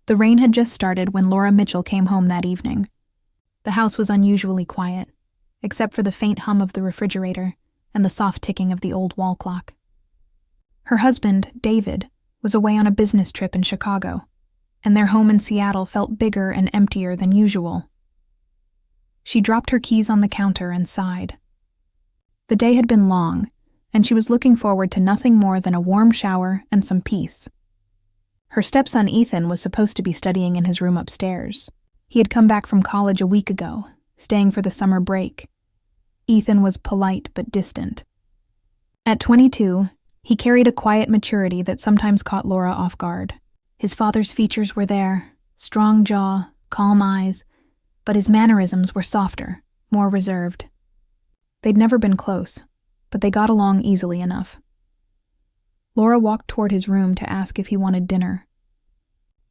The rain had just started when Laura Mitchell came home that evening. The house was unusually quiet, except for the faint hum of the refrigerator and the soft ticking of the old wall clock. Her husband, David, was away on a business trip in Chicago, and their home in Seattle felt bigger and emptier than usual. She dropped her keys on the counter and sighed. The day had been long, and she was looking forward to nothing more than a warm shower and some peace. Her stepson Ethan was supposed to be studying in his room upstairs. He had come back from college a week ago, staying for the summer break. Ethan was polite but distant. At 22, he carried a quiet maturity that sometimes caught Laura off guard. His father's features were there, strong jaw, calm eyes, but his mannerisms were softer, more reserved. They'd never been close, but they got along easily enough. Laura walked toward his room to ask if he wanted dinner.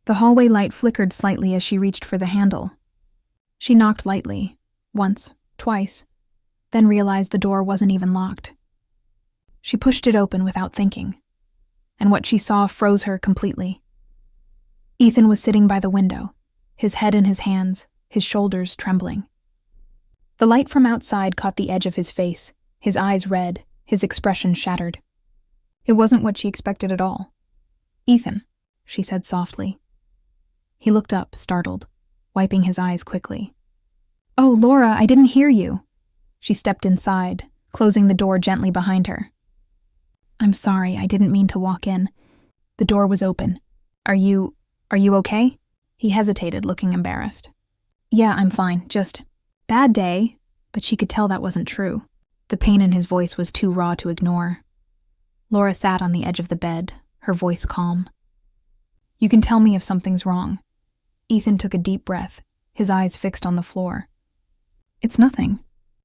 The hallway light flickered slightly as she reached for the handle. She knocked lightly, once, twice, then realized the door wasn't even locked. She pushed it open without thinking, and what she saw froze her completely. Ethan was sitting by the window, his head in his hands, his shoulders trembling. The light from outside caught the edge of his face, his eyes red, his expression shattered. It wasn't what she expected at all. "Ethan," she said softly. He looked up, startled, wiping his eyes quickly. "Oh, Laura, I didn't hear you." She stepped inside, closing the door gently behind her. "I'm sorry, I didn't mean to walk in." The door was open. Are you okay?" He hesitated, looking embarrassed. "Yeah, I'm fine, just bad day," but she could tell that wasn't true. The pain in his voice was too raw to ignore. Laura sat on the edge of the bed, her voice calm. "You can tell me if something's wrong." Ethan took a deep breath, his eyes fixed on the floor. "It's nothing.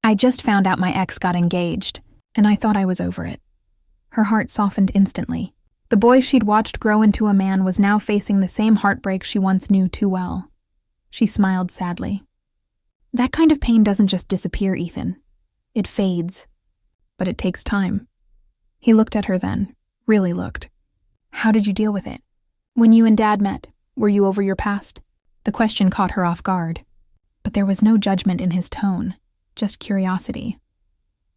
I just found out my ex got engaged, and I thought I was over it." Her heart softened instantly. The boy she'd watched grow into a man was now facing the same heartbreak she once knew too well. She smiled sadly. "That kind of pain doesn't just disappear, Ethan. It fades. But it takes time." He looked at her then, really looked. "How did you deal with it? When you and Dad met, were you over your past?" The question caught her off guard. But there was no judgment in his tone, just curiosity.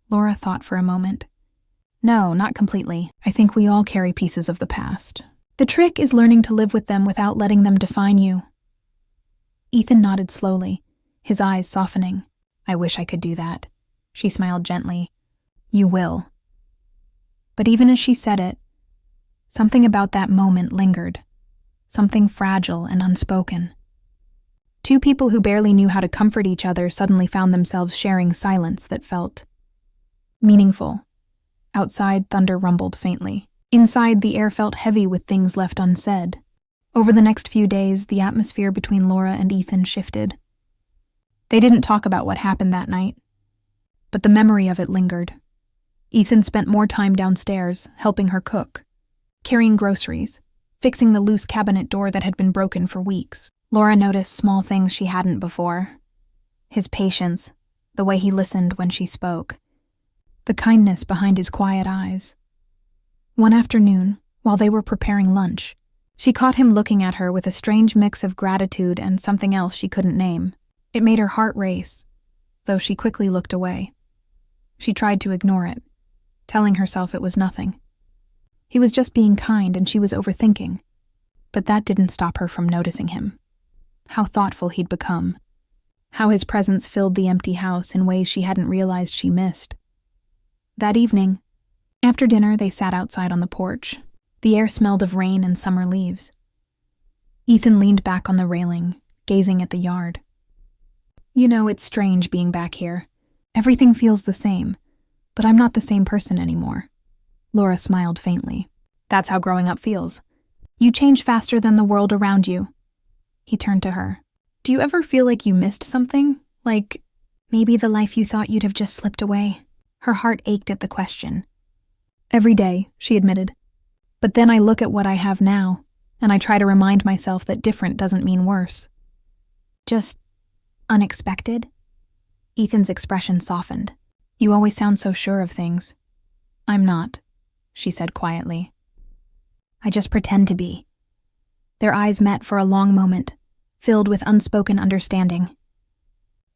Laura thought for a moment. "No, not completely. I think we all carry pieces of the past. The trick is learning to live with them without letting them define you." Ethan nodded slowly, his eyes softening. "I wish I could do that." She smiled gently. "You will." But even as she said it, something about that moment lingered, something fragile and unspoken. Two people who barely knew how to comfort each other suddenly found themselves sharing silence that felt meaningful. Outside, thunder rumbled faintly. Inside, the air felt heavy with things left unsaid. Over the next few days, the atmosphere between Laura and Ethan shifted. They didn't talk about what happened that night, but the memory of it lingered. Ethan spent more time downstairs, helping her cook, carrying groceries, fixing the loose cabinet door that had been broken for weeks. Laura noticed small things she hadn't before. His patience, the way he listened when she spoke, the kindness behind his quiet eyes. One afternoon, while they were preparing lunch, she caught him looking at her with a strange mix of gratitude and something else she couldn't name. It made her heart race, though she quickly looked away. She tried to ignore it, telling herself it was nothing. He was just being kind and she was overthinking. But that didn't stop her from noticing him. How thoughtful he'd become. How his presence filled the empty house in ways she hadn't realized she missed. That evening, after dinner, they sat outside on the porch. The air smelled of rain and summer leaves. Ethan leaned back on the railing, gazing at the yard. "You know, it's strange being back here. Everything feels the same, but I'm not the same person anymore." Laura smiled faintly. "That's how growing up feels. You change faster than the world around you." He turned to her. "Do you ever feel like you missed something? Like, maybe the life you thought you'd have just slipped away?" Her heart ached at the question. "Every day," she admitted. "But then I look at what I have now, and I try to remind myself that different doesn't mean worse." "Just unexpected?" Ethan's expression softened. "You always sound so sure of things." "I'm not," she said quietly. "I just pretend to be." Their eyes met for a long moment, filled with unspoken understanding.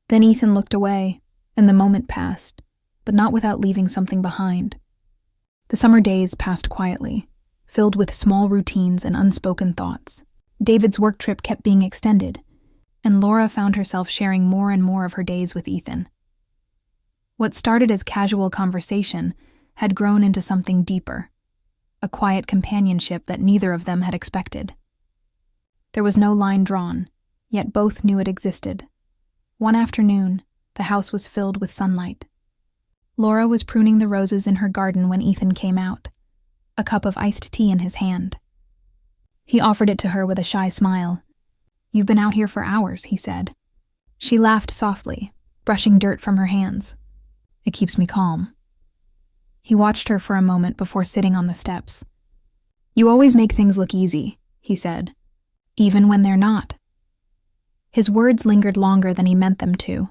Then Ethan looked away, and the moment passed, but not without leaving something behind. The summer days passed quietly, filled with small routines and unspoken thoughts. David's work trip kept being extended, and Laura found herself sharing more and more of her days with Ethan. What started as casual conversation had grown into something deeper, a quiet companionship that neither of them had expected. There was no line drawn, yet both knew it existed. One afternoon, the house was filled with sunlight. Laura was pruning the roses in her garden when Ethan came out, a cup of iced tea in his hand. He offered it to her with a shy smile. "You've been out here for hours," he said. She laughed softly, brushing dirt from her hands. "It keeps me calm." He watched her for a moment before sitting on the steps. "You always make things look easy," he said, "even when they're not." His words lingered longer than he meant them to.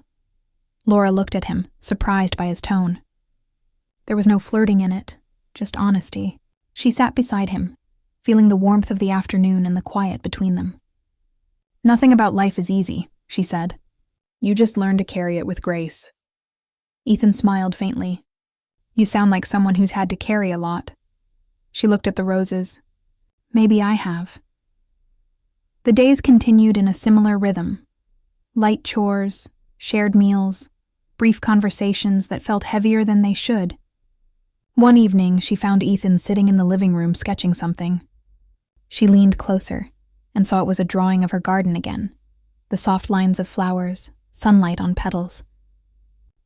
Laura looked at him, surprised by his tone. There was no flirting in it, just honesty. She sat beside him, feeling the warmth of the afternoon and the quiet between them. "Nothing about life is easy," she said. "You just learn to carry it with grace." Ethan smiled faintly. "You sound like someone who's had to carry a lot." She looked at the roses. "Maybe I have." The days continued in a similar rhythm. Light chores, shared meals, brief conversations that felt heavier than they should. One evening, she found Ethan sitting in the living room sketching something. She leaned closer and saw it was a drawing of her garden again, the soft lines of flowers, sunlight on petals.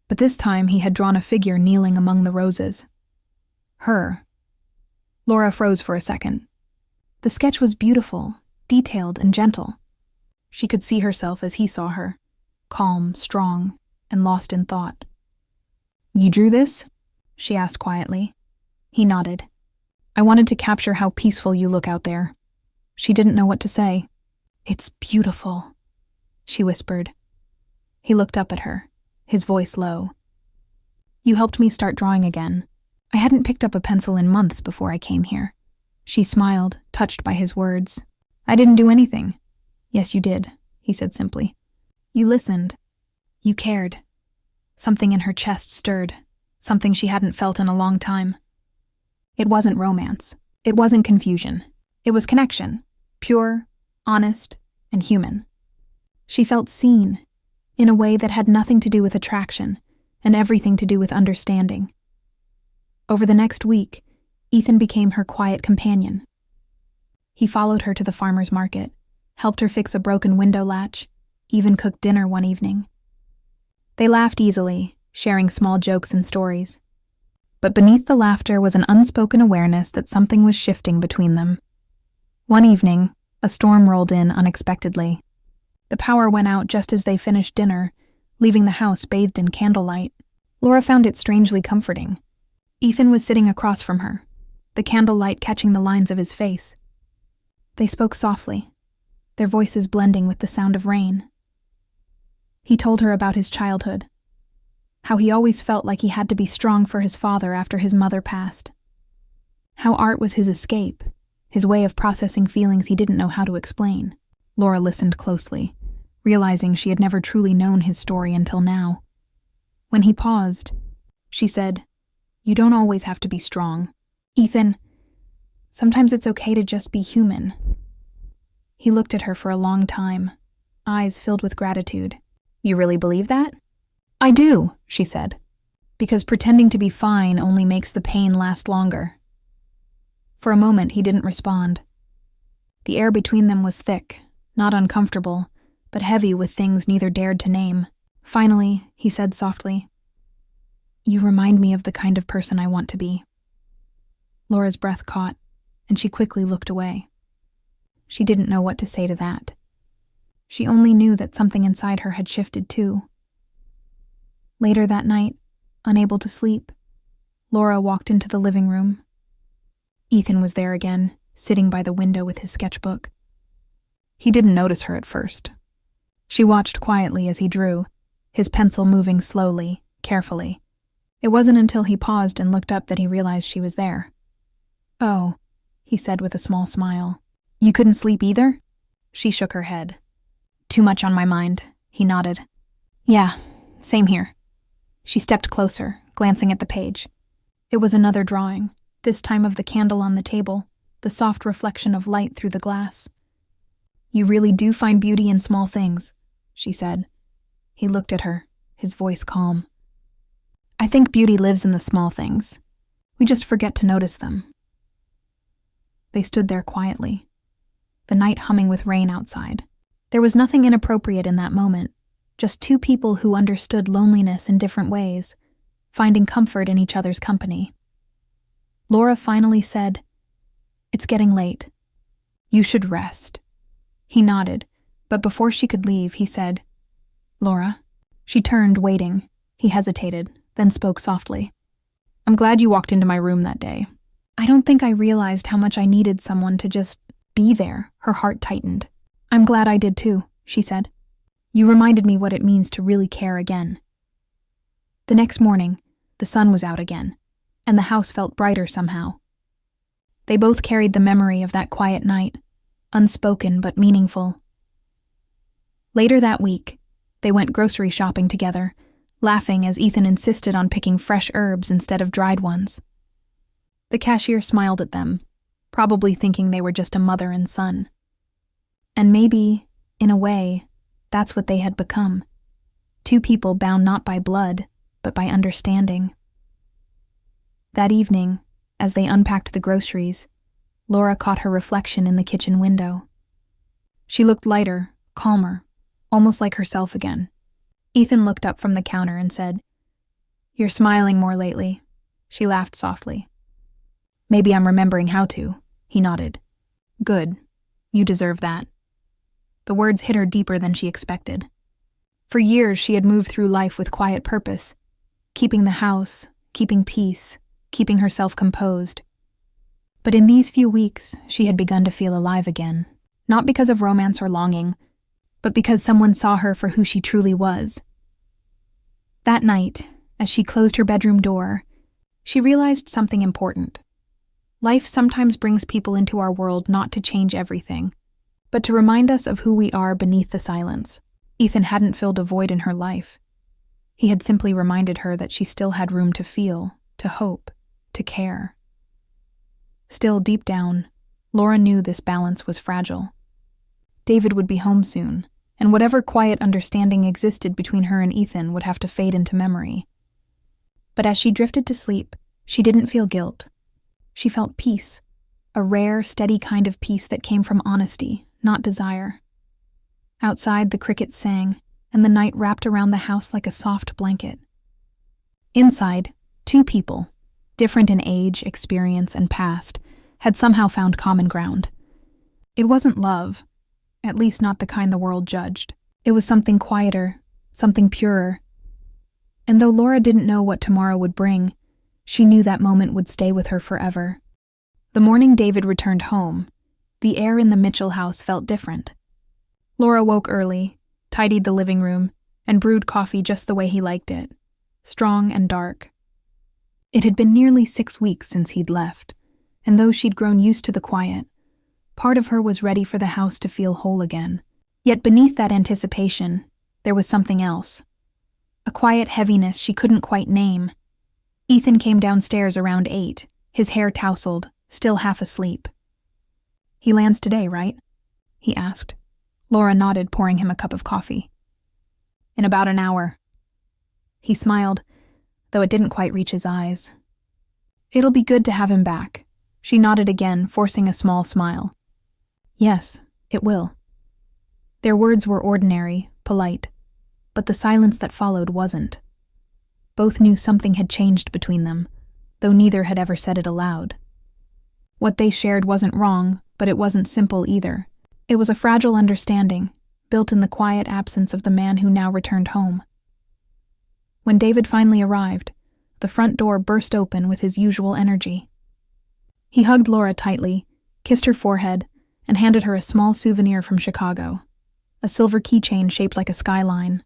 But this time he had drawn a figure kneeling among the roses. Her. Laura froze for a second. The sketch was beautiful, detailed, and gentle. She could see herself as he saw her, calm, strong, and lost in thought. "You drew this?" she asked quietly. He nodded. "I wanted to capture how peaceful you look out there." She didn't know what to say. "It's beautiful," she whispered. He looked up at her, his voice low. "You helped me start drawing again. I hadn't picked up a pencil in months before I came here." She smiled, touched by his words. "I didn't do anything." "Yes, you did," he said simply. "You listened. You cared." Something in her chest stirred, something she hadn't felt in a long time. It wasn't romance. It wasn't confusion. It was connection, pure, honest, and human. She felt seen, in a way that had nothing to do with attraction and everything to do with understanding. Over the next week, Ethan became her quiet companion. He followed her to the farmer's market, helped her fix a broken window latch, even cooked dinner one evening. They laughed easily, sharing small jokes and stories. But beneath the laughter was an unspoken awareness that something was shifting between them. One evening, a storm rolled in unexpectedly. The power went out just as they finished dinner, leaving the house bathed in candlelight. Laura found it strangely comforting. Ethan was sitting across from her, the candlelight catching the lines of his face. They spoke softly, their voices blending with the sound of rain. He told her about his childhood, how he always felt like he had to be strong for his father after his mother passed. How art was his escape, his way of processing feelings he didn't know how to explain. Laura listened closely, realizing she had never truly known his story until now. When he paused, she said, "You don't always have to be strong. Ethan, sometimes it's okay to just be human." He looked at her for a long time, eyes filled with gratitude. "You really believe that?" "I do," she said, "because pretending to be fine only makes the pain last longer." For a moment, he didn't respond. The air between them was thick, not uncomfortable, but heavy with things neither dared to name. Finally, he said softly, "You remind me of the kind of person I want to be." Laura's breath caught, and she quickly looked away. She didn't know what to say to that. She only knew that something inside her had shifted too. Later that night, unable to sleep, Laura walked into the living room. Ethan was there again, sitting by the window with his sketchbook. He didn't notice her at first. She watched quietly as he drew, his pencil moving slowly, carefully. It wasn't until he paused and looked up that he realized she was there. "Oh," he said with a small smile. You couldn't sleep either? She shook her head. Too much on my mind, he nodded. Yeah, same here. She stepped closer, glancing at the page. It was another drawing, this time of the candle on the table, the soft reflection of light through the glass. You really do find beauty in small things, she said. He looked at her, his voice calm. I think beauty lives in the small things. We just forget to notice them. They stood there quietly, the night humming with rain outside. There was nothing inappropriate in that moment, just two people who understood loneliness in different ways, finding comfort in each other's company. Laura finally said, It's getting late. You should rest. He nodded, but before she could leave, he said, Laura. She turned, waiting. He hesitated, then spoke softly. I'm glad you walked into my room that day. I don't think I realized how much I needed someone to just be there. Her heart tightened. I'm glad I did too, she said. You reminded me what it means to really care again. The next morning, the sun was out again, and the house felt brighter somehow. They both carried the memory of that quiet night, unspoken but meaningful. Later that week, they went grocery shopping together, laughing as Ethan insisted on picking fresh herbs instead of dried ones. The cashier smiled at them, probably thinking they were just a mother and son. And maybe, in a way, that's what they had become. Two people bound not by blood, but by understanding. That evening, as they unpacked the groceries, Laura caught her reflection in the kitchen window. She looked lighter, calmer, almost like herself again. Ethan looked up from the counter and said, You're smiling more lately. She laughed softly. Maybe I'm remembering how to, he nodded. Good. You deserve that. The words hit her deeper than she expected. For years, she had moved through life with quiet purpose, keeping the house, keeping peace, keeping herself composed. But in these few weeks, she had begun to feel alive again, not because of romance or longing, but because someone saw her for who she truly was. That night, as she closed her bedroom door, she realized something important. Life sometimes brings people into our world not to change everything, but to remind us of who we are beneath the silence. Ethan hadn't filled a void in her life. He had simply reminded her that she still had room to feel, to hope, to care. Still, deep down, Laura knew this balance was fragile. David would be home soon, and whatever quiet understanding existed between her and Ethan would have to fade into memory. But as she drifted to sleep, she didn't feel guilt. She felt peace, a rare, steady kind of peace that came from honesty, not desire. Outside, the crickets sang, and the night wrapped around the house like a soft blanket. Inside, two people, different in age, experience, and past, had somehow found common ground. It wasn't love, at least not the kind the world judged. It was something quieter, something purer. And though Laura didn't know what tomorrow would bring, she knew that moment would stay with her forever. The morning David returned home, the air in the Mitchell house felt different. Laura woke early, tidied the living room, and brewed coffee just the way he liked it, strong and dark. It had been nearly 6 weeks since he'd left, and though she'd grown used to the quiet, part of her was ready for the house to feel whole again. Yet beneath that anticipation, there was something else. A quiet heaviness she couldn't quite name. Ethan came downstairs around 8, his hair tousled, still half asleep. He lands today, right? He asked. Laura nodded, pouring him a cup of coffee. In about an hour. He smiled, though it didn't quite reach his eyes. It'll be good to have him back. She nodded again, forcing a small smile. Yes, it will. Their words were ordinary, polite, but the silence that followed wasn't. Both knew something had changed between them, though neither had ever said it aloud. What they shared wasn't wrong, but it wasn't simple either. It was a fragile understanding, built in the quiet absence of the man who now returned home. When David finally arrived, the front door burst open with his usual energy. He hugged Laura tightly, kissed her forehead, and handed her a small souvenir from Chicago, a silver keychain shaped like a skyline.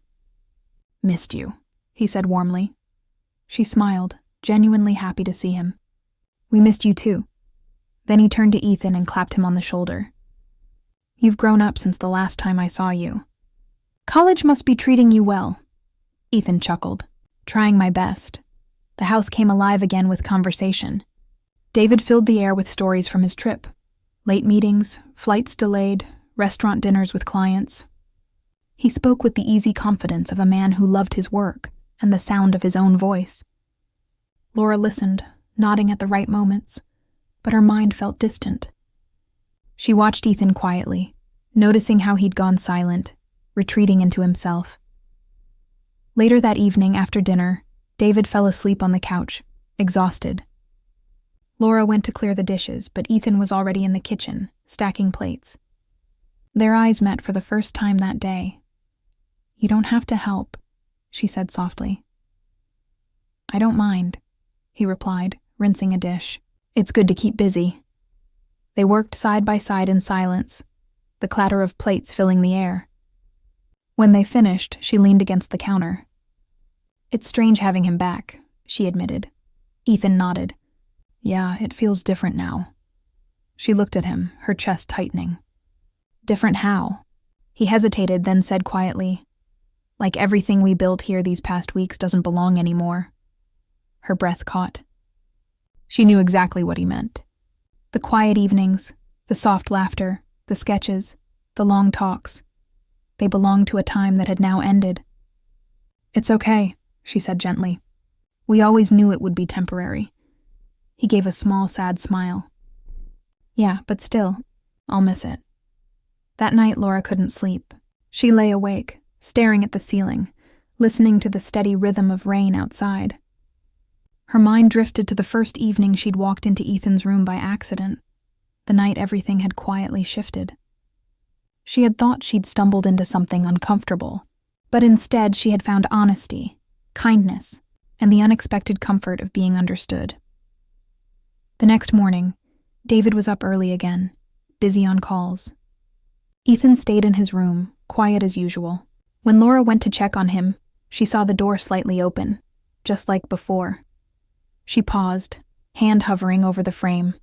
"Missed you," he said warmly. She smiled, genuinely happy to see him. "We missed you too." Then he turned to Ethan and clapped him on the shoulder. You've grown up since the last time I saw you. College must be treating you well. Ethan chuckled. Trying my best. The house came alive again with conversation. David filled the air with stories from his trip. Late meetings, flights delayed, restaurant dinners with clients. He spoke with the easy confidence of a man who loved his work and the sound of his own voice. Laura listened, nodding at the right moments, but her mind felt distant. She watched Ethan quietly, noticing how he'd gone silent, retreating into himself. Later that evening, after dinner, David fell asleep on the couch, exhausted. Laura went to clear the dishes, but Ethan was already in the kitchen, stacking plates. Their eyes met for the first time that day. "You don't have to help," she said softly. "I don't mind," he replied, rinsing a dish. "It's good to keep busy." They worked side by side in silence, the clatter of plates filling the air. When they finished, she leaned against the counter. "It's strange having him back," she admitted. Ethan nodded. "Yeah, it feels different now." She looked at him, her chest tightening. "Different how?" He hesitated, then said quietly, "Like everything we built here these past weeks doesn't belong anymore." Her breath caught. She knew exactly what he meant. The quiet evenings, the soft laughter, the sketches, the long talks. They belonged to a time that had now ended. "It's okay," she said gently. "We always knew it would be temporary." He gave a small, sad smile. "Yeah, but still, I'll miss it." That night, Laura couldn't sleep. She lay awake, staring at the ceiling, listening to the steady rhythm of rain outside. Her mind drifted to the first evening she'd walked into Ethan's room by accident, the night everything had quietly shifted. She had thought she'd stumbled into something uncomfortable, but instead she had found honesty, kindness, and the unexpected comfort of being understood. The next morning, David was up early again, busy on calls. Ethan stayed in his room, quiet as usual. When Laura went to check on him, she saw the door slightly open, just like before. She paused, hand hovering over the frame.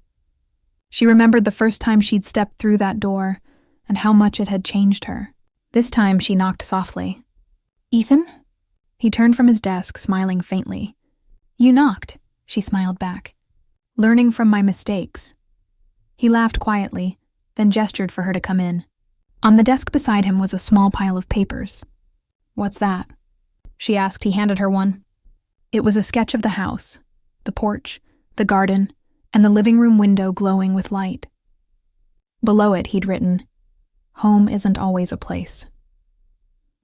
She remembered the first time she'd stepped through that door and how much it had changed her. This time she knocked softly. "Ethan?" He turned from his desk, smiling faintly. "You knocked," she smiled back. "Learning from my mistakes." He laughed quietly, then gestured for her to come in. On the desk beside him was a small pile of papers. "What's that?" she asked. He handed her one. It was a sketch of the house, the porch, the garden, and the living room window glowing with light. Below it, he'd written, "Home isn't always a place."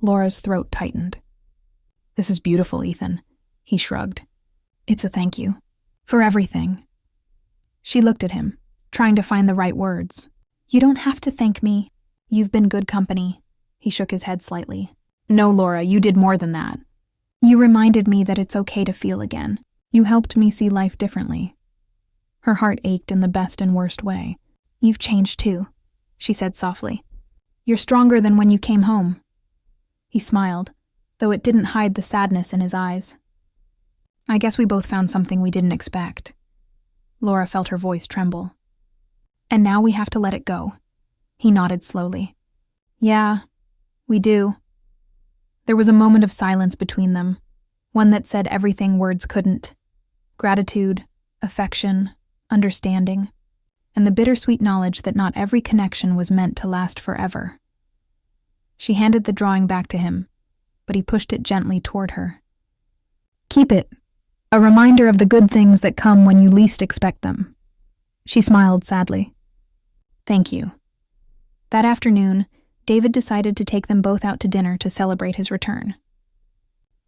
Laura's throat tightened. "This is beautiful, Ethan," he shrugged. "It's a thank you. For everything." She looked at him, trying to find the right words. "You don't have to thank me. You've been good company." He shook his head slightly. "No, Laura, you did more than that. You reminded me that it's okay to feel again. You helped me see life differently." Her heart ached in the best and worst way. "You've changed too," she said softly. "You're stronger than when you came home." He smiled, though it didn't hide the sadness in his eyes. "I guess we both found something we didn't expect." Laura felt her voice tremble. "And now we have to let it go." He nodded slowly. "Yeah, we do." There was a moment of silence between them, one that said everything words couldn't. Gratitude, affection, understanding, and the bittersweet knowledge that not every connection was meant to last forever. She handed the drawing back to him, but he pushed it gently toward her. "Keep it, a reminder of the good things that come when you least expect them." She smiled sadly. "Thank you." That afternoon, David decided to take them both out to dinner to celebrate his return.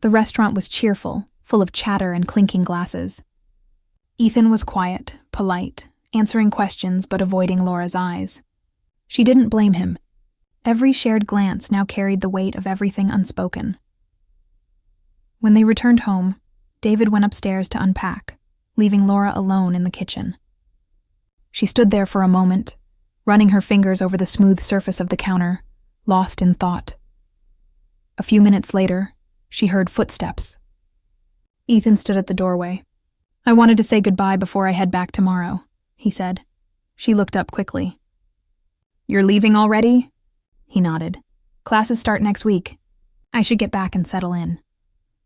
The restaurant was cheerful, full of chatter and clinking glasses. Ethan was quiet, polite, answering questions but avoiding Laura's eyes. She didn't blame him. Every shared glance now carried the weight of everything unspoken. When they returned home, David went upstairs to unpack, leaving Laura alone in the kitchen. She stood there for a moment, running her fingers over the smooth surface of the counter, lost in thought. A few minutes later, she heard footsteps. Ethan stood at the doorway. "I wanted to say goodbye before I head back tomorrow," he said. She looked up quickly. You're leaving already? He nodded. Classes start next week. I should get back and settle in.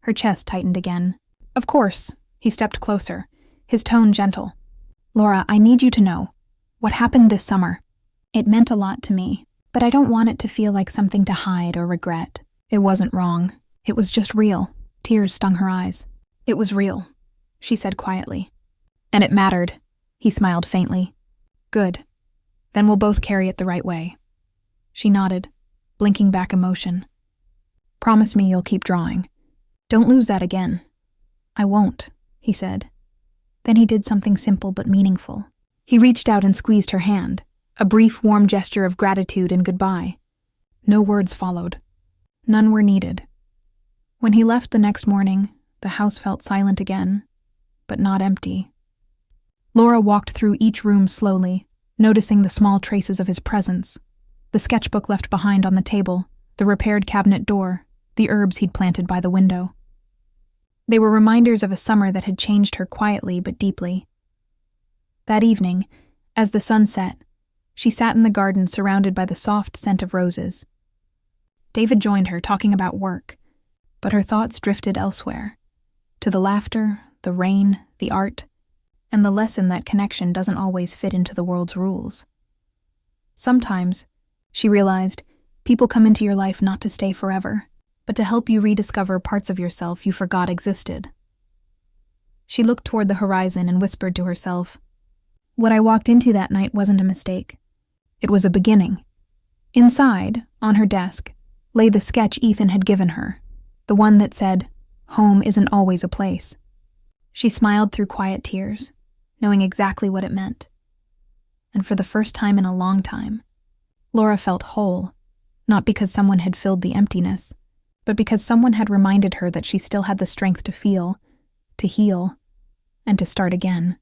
Her chest tightened again. Of course. He stepped closer, his tone gentle. Laura, I need you to know. What happened this summer? It meant a lot to me, but I don't want it to feel like something to hide or regret. It wasn't wrong. It was just real. Tears stung her eyes. It was real, she said quietly. And it mattered. He smiled faintly. Good. Then we'll both carry it the right way. She nodded, blinking back emotion. Promise me you'll keep drawing. Don't lose that again. I won't, he said. Then he did something simple but meaningful. He reached out and squeezed her hand, a brief, warm gesture of gratitude and goodbye. No words followed. None were needed. When he left the next morning, the house felt silent again, but not empty. Laura walked through each room slowly, noticing the small traces of his presence. The sketchbook left behind on the table, the repaired cabinet door, the herbs he'd planted by the window. They were reminders of a summer that had changed her quietly but deeply. That evening, as the sun set, she sat in the garden surrounded by the soft scent of roses. David joined her, talking about work, but her thoughts drifted elsewhere, to the laughter, the rain, the art, and the lesson that connection doesn't always fit into the world's rules. Sometimes, she realized, people come into your life not to stay forever, but to help you rediscover parts of yourself you forgot existed. She looked toward the horizon and whispered to herself, what I walked into that night wasn't a mistake. It was a beginning. Inside, on her desk, lay the sketch Ethan had given her, the one that said, "Home isn't always a place." She smiled through quiet tears, knowing exactly what it meant. And for the first time in a long time, Laura felt whole, not because someone had filled the emptiness, but because someone had reminded her that she still had the strength to feel, to heal, and to start again.